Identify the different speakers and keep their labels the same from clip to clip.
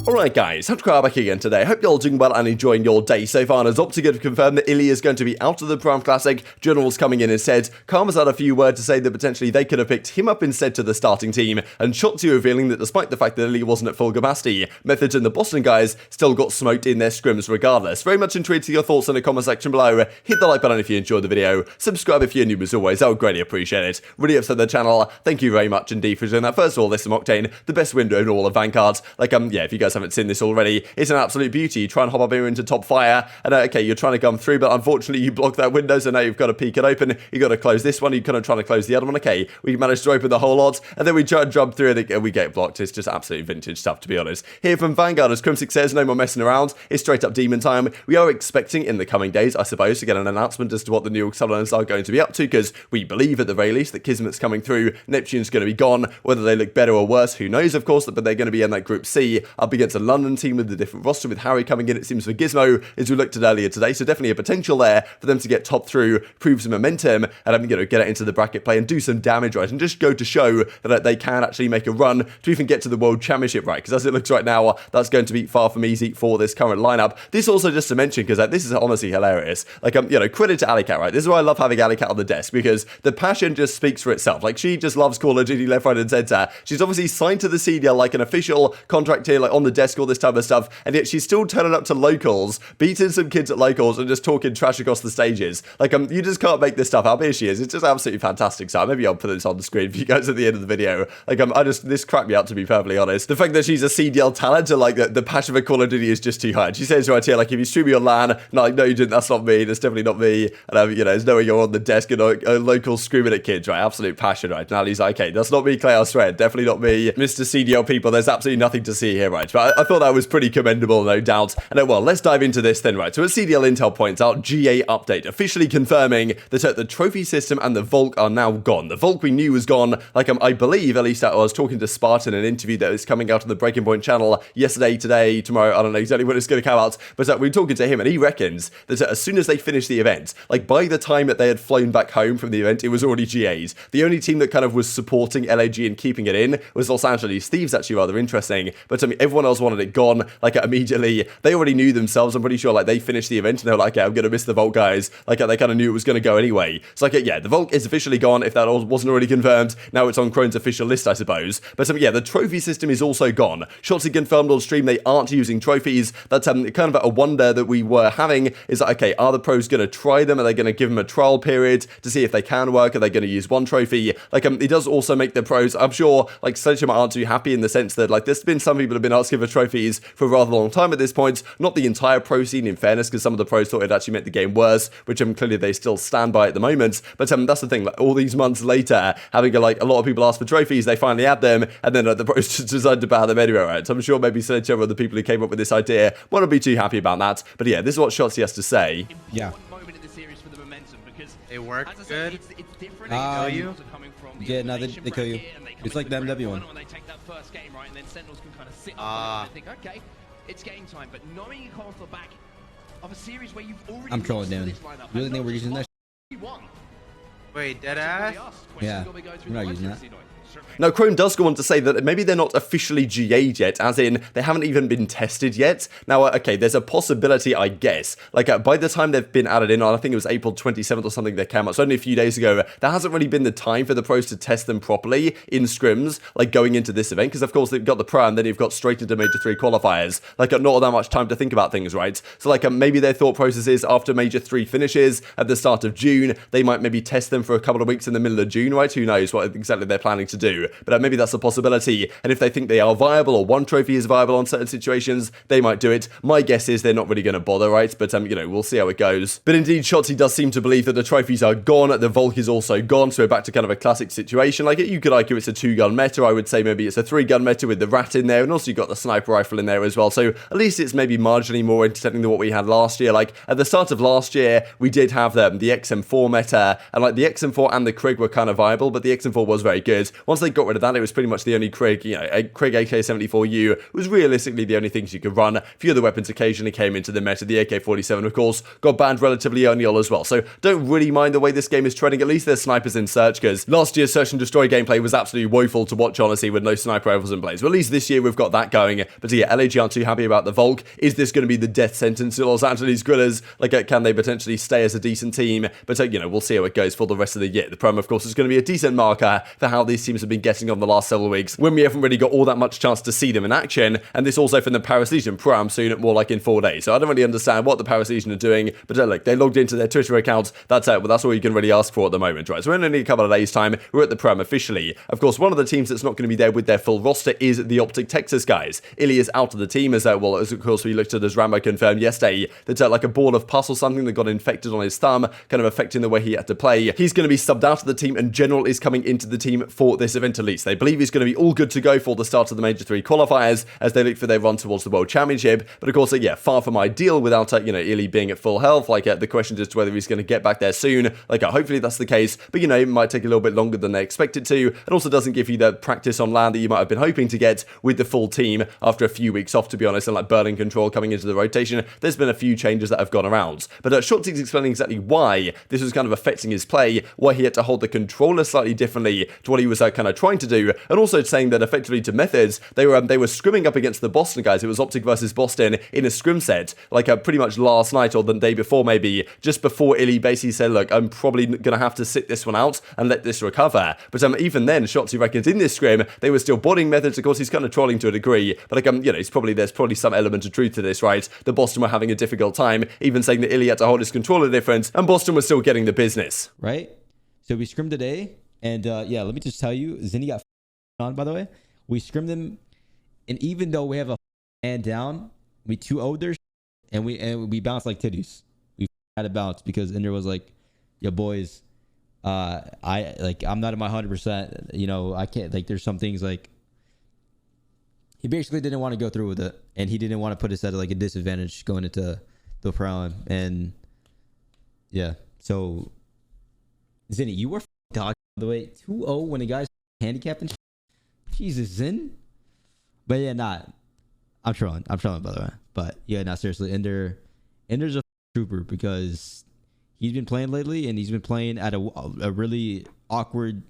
Speaker 1: Alright guys, TacticalRab back again today. Hope you're all doing well and enjoying your day so far. And as Optic have confirmed that iLLeY is going to be out of the Prime Classic, Journal's coming in and said Karma's had a few words to say that potentially they could have picked him up instead to the starting team, and Shotzzy revealing that despite the fact that iLLeY wasn't at full capacity, Methodz and the Boston guys still got smoked in their scrims regardless. Very much intrigued to your thoughts in the comment section below. Hit the like button if you enjoyed the video, subscribe if you're new as always, I would greatly appreciate it. Really upset the channel, thank you very much indeed for doing that. First of all, this is Octane, the best window in all of Vanguard. Yeah, if you guys haven't seen this already, it's an absolute beauty. You try and hop up here into top fire, and okay, you're trying to come through, but unfortunately you block that window, so now you've got to peek it open. You've got to close this one, you're kind of trying to close the other one. Okay, we managed to open the whole lot, and then we try and jump through it, and we get blocked. It's just absolutely vintage stuff, to be honest. Here from Vanguard, as Crimsix says, no more messing around. It's straight up demon time. We are expecting in the coming days, I suppose, to get an announcement as to what the New York Sullivans are going to be up to, because we believe at the very least that Kismet's coming through, Neptune's going to be gone. Whether they look better or worse, who knows, of course, but they're going to be in that Group C up against a London team with a different roster, with Harry coming in, it seems, for Gizmo, as we looked at earlier today. So definitely a potential there for them to get top through, prove some momentum, and get it into the bracket play and do some damage, right, and just go to show that they can actually make a run to even get to the World Championship, right, because as it looks right now, that's going to be far from easy for this current lineup. This also just to mention, because this is honestly hilarious, credit to Allyckt, right, this is why I love having Allyckt on the desk, because the passion just speaks for itself. Like, she just loves Call of Duty left, right, and center. She's obviously signed to the CDL like an official contract here, like on the desk, all this type of stuff, and yet she's still turning up to locals, beating some kids at locals, and just talking trash across the stages. You just can't make this stuff up. Here she is. It's just absolutely fantastic. So maybe I'll put this on the screen for you guys at the end of the video. This cracked me up, to be perfectly honest. The fact that she's a CDL talent, and the passion for Call of Duty is just too high. And she says right here, if you stream your LAN, no, you didn't. That's not me. That's definitely not me. And there's no way you're on the desk and a local screaming at kids, right? Absolute passion, right? And Ally's like, okay, that's not me, Clay. I swear, definitely not me, Mr. CDL people. There's absolutely nothing to see here, right? But I thought that was pretty commendable, no doubt. And well, let's dive into this then, right? So as CDL Intel points out, GA update officially confirming that the trophy system and the Volk are now gone. The Volk we knew was gone. I believe, at least I was talking to Spart in an interview that is coming out on the Breaking Point channel yesterday, today, tomorrow. I don't know exactly when it's going to come out, but we're talking to him, and he reckons that as soon as they finish the event, by the time that they had flown back home from the event, it was already GAs. The only team that kind of was supporting LAG and keeping it in was Los Angeles Thieves, actually rather interesting, but everyone else wanted it gone, immediately. They already knew themselves, I'm pretty sure, they finished the event, and they were like, okay, I'm going to miss the Volk guys, they kind of knew it was going to go anyway. So, yeah, the Volk is officially gone, if that wasn't already confirmed. Now it's on Crone's official list, I suppose. But, yeah, the trophy system is also gone. Shotzzy confirmed on stream they aren't using trophies. That's kind of a wonder that we were having, is that, okay, are the pros going to try them? Are they going to give them a trial period to see if they can work? Are they going to use one trophy? It does also make the pros, I'm sure, Cellium aren't too happy in the sense that, there's been some people have been asking for trophies for a rather long time at this point. Not the entire pro scene, in fairness, because some of the pros thought it actually made the game worse, which clearly they still stand by at the moment. But that's the thing, all these months later, having a lot of people ask for trophies, they finally had them, and then the pros just decided to ban them anyway, right? So I'm sure maybe Cellium or the people who came up with this idea won't be too happy about that. But yeah, this is what Shotzzy has to say.
Speaker 2: Yeah.
Speaker 3: It worked good.
Speaker 2: It's different. Yeah, no, they kill you. It's like the MW one.
Speaker 4: When they take that first game, right, and then Sentinels can kind of sit up and think, okay, it's game time. But knowing you come off the back of a series where you've already
Speaker 2: I'm trolling down. Really think we're using that?
Speaker 3: Wait, dead ass?
Speaker 2: Yeah, we're not using that.
Speaker 1: Now, Chrome does go on to say that maybe they're not officially GA'd yet, as in they haven't even been tested yet. Now, okay, there's a possibility, I guess. By the time they've been added in, I think it was April 27th or something they came out, so only a few days ago, there hasn't really been the time for the pros to test them properly in scrims, going into this event, because of course they've got the pro, and then you've got straight into Major 3 qualifiers. Not that much time to think about things, right? So, maybe their thought process is after Major 3 finishes at the start of June, they might maybe test them for a couple of weeks in the middle of June, right? Who knows what exactly they're planning to do. But maybe that's a possibility, and if they think they are viable, or one trophy is viable on certain situations, they might do it. My guess is they're not really going to bother, right? But, we'll see how it goes. But indeed, Shotzzy does seem to believe that the trophies are gone, the Volk is also gone, so we're back to kind of a classic situation. You could argue it's a 2-gun meta, I would say maybe it's a 3-gun meta with the rat in there, and also you've got the sniper rifle in there as well, so at least it's maybe marginally more entertaining than what we had last year. At the start of last year, we did have the XM4 meta, and the XM4 and the Krig were kind of viable, but the XM4 was very good, once they got rid of that, it was pretty much the only Krig, Krig AK-74U was realistically the only things you could run. A few of the weapons occasionally came into the meta. The AK-47, of course, got banned relatively early on as well. So don't really mind the way this game is trending. At least there's snipers in search, because last year's Search and Destroy gameplay was absolutely woeful to watch, honestly, with no sniper rifles in place. But at least this year we've got that going. But yeah, LAG aren't too happy about the Volk. Is this going to be the death sentence to Los Angeles Guerrillas? Like, can they potentially stay as a decent team? But, we'll see how it goes for the rest of the year. The promo, of course, is going to be a decent marker for how these teams have been getting on the last several weeks, when we haven't really got all that much chance to see them in action. And this also from the Paris Legion prom soon, more like in 4 days. So I don't really understand what the Paris Legion are doing. But look, they logged into their Twitter accounts. That's it. But that's all you can really ask for at the moment, right? So in only a couple of days' time, we're at the prom officially. Of course, one of the teams that's not going to be there with their full roster is the Optic Texas guys. iLLeY is out of the team, as of course we looked at, as Rambo confirmed yesterday, that like a ball of pus or something that got infected on his thumb, kind of affecting the way he had to play. He's going to be subbed out of the team, and General is coming into the team for this event at least. They believe he's going to be all good to go for the start of the Major 3 qualifiers as they look for their run towards the World Championship. But of course, far from ideal without, iLLeY being at full health. The question is whether he's going to get back there soon. Hopefully that's the case, but it might take a little bit longer than they expect it to. It also doesn't give you the practice on land that you might have been hoping to get with the full team after a few weeks off, to be honest, and Berlin Control coming into the rotation. There's been a few changes that have gone around. But Shotzzy's explaining exactly why this was kind of affecting his play, why he had to hold the controller slightly differently to what he was kind of trying to do, and also saying that effectively to Methodz, they were scrimming up against the Boston guys. It was Optic versus Boston in a scrim set, pretty much last night or the day before, maybe, just before iLLeY basically said, look, I'm probably going to have to sit this one out and let this recover. But even then, Shotzzy reckons in this scrim, they were still bodying Methodz. Of course, he's kind of trolling to a degree, but there's probably some element of truth to this, right? The Boston were having a difficult time, even saying that iLLeY had to hold his controller different, and Boston was still getting the business.
Speaker 2: Right? So we scrimmed today, and let me just tell you, Zinni got on, by the way. We scrimmed them, and even though we have a man down, we 2-0'd their and we bounced like titties. We had to bounce because Ender was like, yo, boys, I'm not at my 100%. I can't, there's some things he basically didn't want to go through with it, and he didn't want to put us at a disadvantage going into the prime. And yeah, so Zinni, you were dog, by the way. 2-0 when the guy's handicapped and Jesus, Zin. But yeah, I'm trolling, by the way. But yeah, seriously, Ender's a trooper because he's been playing lately, and he's been playing at a really awkward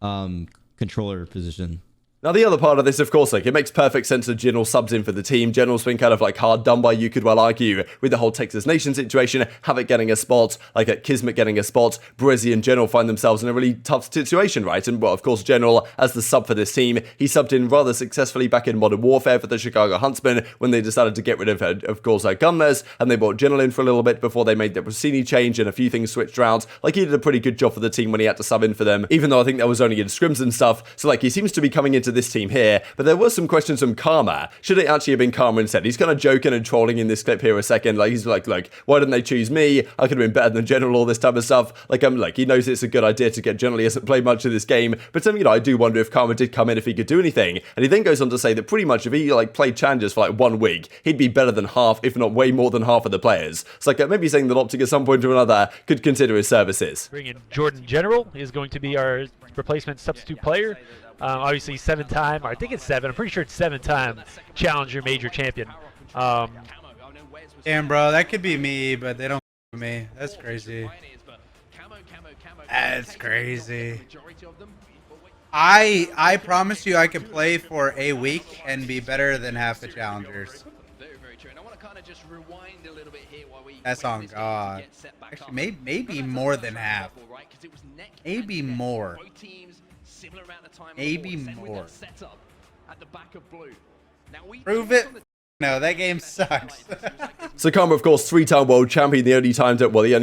Speaker 2: controller position.
Speaker 1: Now, the other part of this, of course, it makes perfect sense that General subs in for the team. General's been kind of hard done by, you could well argue, with the whole Texas Nation situation. Havoc getting a spot, Kismet getting a spot. Brizzy and General find themselves in a really tough situation, right? And, well, of course, General, as the sub for this team, he subbed in rather successfully back in Modern Warfare for the Chicago Huntsmen when they decided to get rid of course, Gunless, and they brought General in for a little bit before they made the Prestinni change and a few things switched around. He did a pretty good job for the team when he had to sub in for them, even though I think that was only in scrims and stuff. So, he seems to be coming into this team here, but there were some questions from Karma. Should it actually have been Karma instead? He's kind of joking and trolling in this clip here a second. He's like, why didn't they choose me? I could have been better than General, all this type of stuff. He knows it's a good idea to get General. He hasn't played much of this game, but I do wonder if Karma did come in, if he could do anything. And he then goes on to say that pretty much if he played challenges for 1 week, he'd be better than half, if not way more than half of the players. It's maybe saying that Optic at some point or another could consider his services.
Speaker 5: Bring in Jordan General is going to be our replacement substitute player. Obviously 7-time, I think it's 7, I'm pretty sure it's 7-time Challenger Major Champion.
Speaker 3: Damn, bro, that could be me, but they don't me. That's crazy. That's crazy. I promise you I could play for a week and be better than half the challengers. That's on God. Actually, maybe more than half. Maybe more. Maybe more. Prove it. No, that game sucks.
Speaker 1: So Karma, of course, 3-time world champion, the only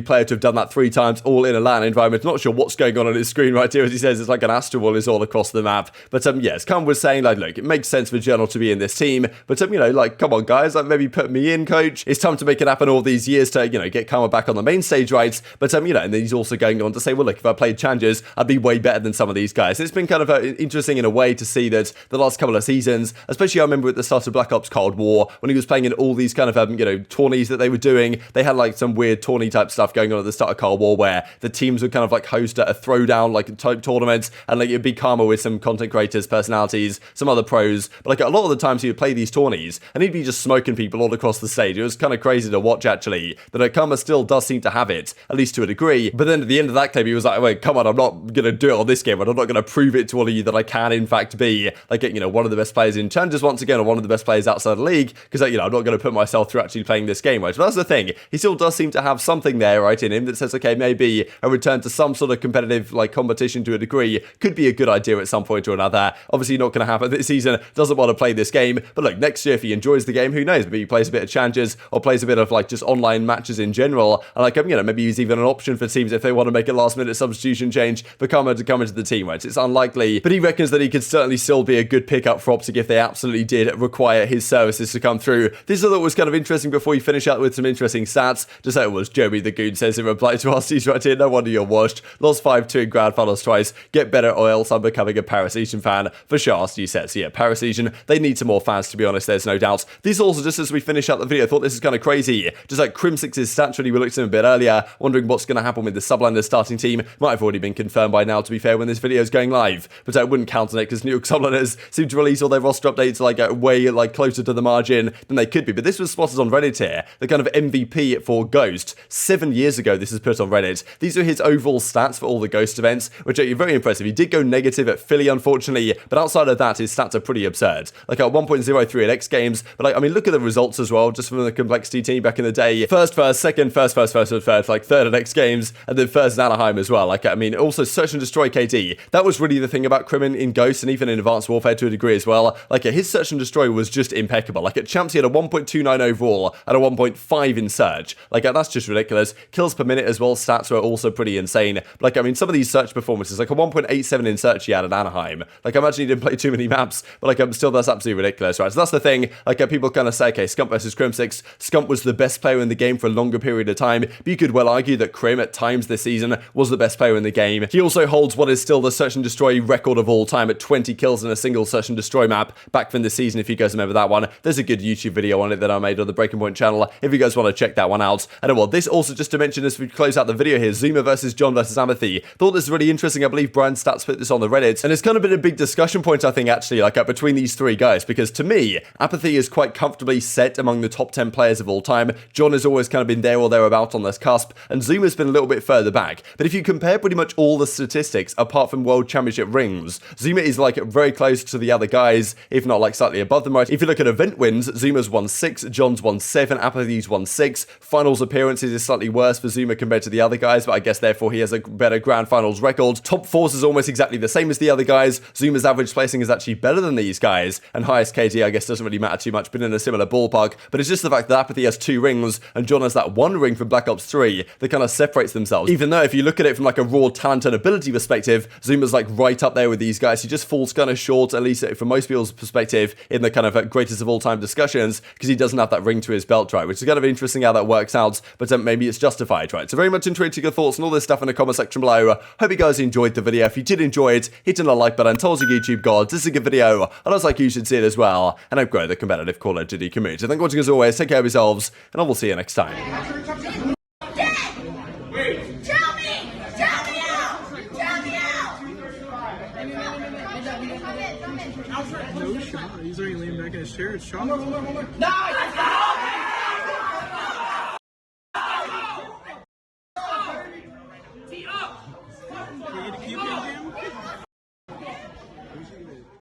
Speaker 1: player to have done that 3 times, all in a LAN environment. Not sure what's going on his screen right here, as he says it's like an Astral Wall is all across the map. But yes, Karma was saying, look, it makes sense for General to be in this team, but come on, guys, maybe put me in, coach. It's time to make it happen all these years to, get Karma back on the main stage, right? But, and then he's also going on to say, well, look, if I played challenges, I'd be way better than some of these guys. It's been kind of interesting in a way to see that the last couple of seasons, especially I remember at the start of Black Ops Cold War, War, when he was playing in all these kind of, you know, tourneys that they were doing. They had like some weird tourney type stuff going on at the start of Cold War where the teams would kind of like host a throwdown like type tournaments, and like it'd be calmer with some content creators, personalities, some other pros. But like a lot of the times he would play these tourneys and he'd be just smoking people all across the stage. It was kind of crazy to watch actually. But Karma still does seem to have it, at least to a degree. But then at the end of that clip, he was like, wait, come on, I'm not gonna do it on this game, and I'm not gonna prove it to all of you that I can in fact be like, you know, one of the best players in challenges once again, or one of the best players outside the league, because like, you know, I'm not gonna put myself through actually playing this game, right? But that's the thing. He still does seem to have something there, right, in him that says, okay, maybe a return to some sort of competitive like competition to a degree could be a good idea at some point or another. Obviously not going to happen this season, doesn't want to play this game, but look, next year if he enjoys the game, who knows, maybe he plays a bit of challenges or plays a bit of like just online matches in general, and like, you know, maybe he's even an option for teams if they want to make a last minute substitution change for Karma to come into the team, right? It's unlikely, but he reckons that he could certainly still be a good pickup for Optic if they absolutely did require his services to come through. This I thought was kind of interesting before we finish out with some interesting stats. Just like it was Joey the Goon says in reply to ROASTS right here, no wonder you're washed. Lost 5-2 in grand finals twice. Get better or else I'm becoming a Parisian fan. For sure, ROASTS says, yeah, Parisian, they need some more fans to be honest, there's no doubt. These also, just as we finish out the video, I thought this is kind of crazy. Just like Crimsix's stats, really, we looked at him a bit earlier, wondering what's going to happen with the Sublanders starting team. Might have already been confirmed by now, to be fair, when this video is going live, but I wouldn't count on it because New York Sublanders seem to release all their roster updates like way like closer to the margin than they could be. But this was spotted on Reddit here, the kind of MVP for Ghost. 7 years ago, this is put on Reddit. These are his overall stats for all the Ghost events, which are very impressive. He did go negative at Philly, unfortunately, but outside of that, his stats are pretty absurd. Like at 1.03 at X Games, but like, I mean, look at the results as well, just from the Complexity team back in the day. First, second, first, like third at X Games, and then first at Anaheim as well. Like, I mean, also Search and Destroy KD. That was really the thing about Crimin in Ghost, and even in Advanced Warfare to a degree as well. Like, his Search and Destroy was just impeccable. Like, at Champs, he had a 1.29 overall and a 1.5 in Search. Like, that's just ridiculous. Kills per minute as well, stats were also pretty insane. But, like, I mean, some of these Search performances, like a 1.87 in Search he had at Anaheim. Like, I imagine he didn't play too many maps, but, like, still, that's absolutely ridiculous, right? So that's the thing. Like, people kind of say, okay, Scump versus Crimsix. Scump was the best player in the game for a longer period of time, but you could well argue that Crim, at times this season, was the best player in the game. He also holds what is still the Search and Destroy record of all time at 20 kills in a single Search and Destroy map back from this season, if you guys remember that one. There's a good YouTube video on it that I made on the Breaking Point channel, if you guys want to check that one out. And well, this also, just to mention as we close out the video here, Zuma versus John versus aBeZy. Thought this was really interesting. I believe Brian Stats put this on the Reddit, and it's kind of been a big discussion point, I think, actually, like between these three guys, because to me, aBeZy is quite comfortably set among the top 10 players of all time. John has always kind of been there or thereabout on this cusp, and Zuma's been a little bit further back. But if you compare pretty much all the statistics, apart from World Championship rings, Zuma is like very close to the other guys, if not like slightly above them, right? If you look at event wins, Zuma's won 6, John's won 7, aBeZy's won 6. Finals appearances is slightly worse for Zuma compared to the other guys, but I guess therefore he has a better grand finals record. Top 4s is almost exactly the same as the other guys. Zuma's average placing is actually better than these guys, and highest KD I guess doesn't really matter too much, but in a similar ballpark. But it's just the fact that aBeZy has 2 rings and John has that 1 ring from Black Ops 3 that kind of separates themselves. Even though if you look at it from like a raw talent and ability perspective, Zuma's like right up there with these guys. He just falls kind of short, at least from most people's perspective, in the kind of greatest of all time discussions, because he doesn't have that ring to his belt, right? Which is kind of interesting how that works out, but maybe it's justified, right? So very much intrigued your thoughts and all this stuff in the comment section below. Hope you guys enjoyed the video. If you did enjoy it, hit on the like button, tell us your YouTube gods. This is a good video, and I was like you should see it as well, and hope grow the competitive Call of Duty community. Thank you for watching as always, take care of yourselves, and I will see you next time.
Speaker 6: No shot. He's already leaning back in his chair. It's shot.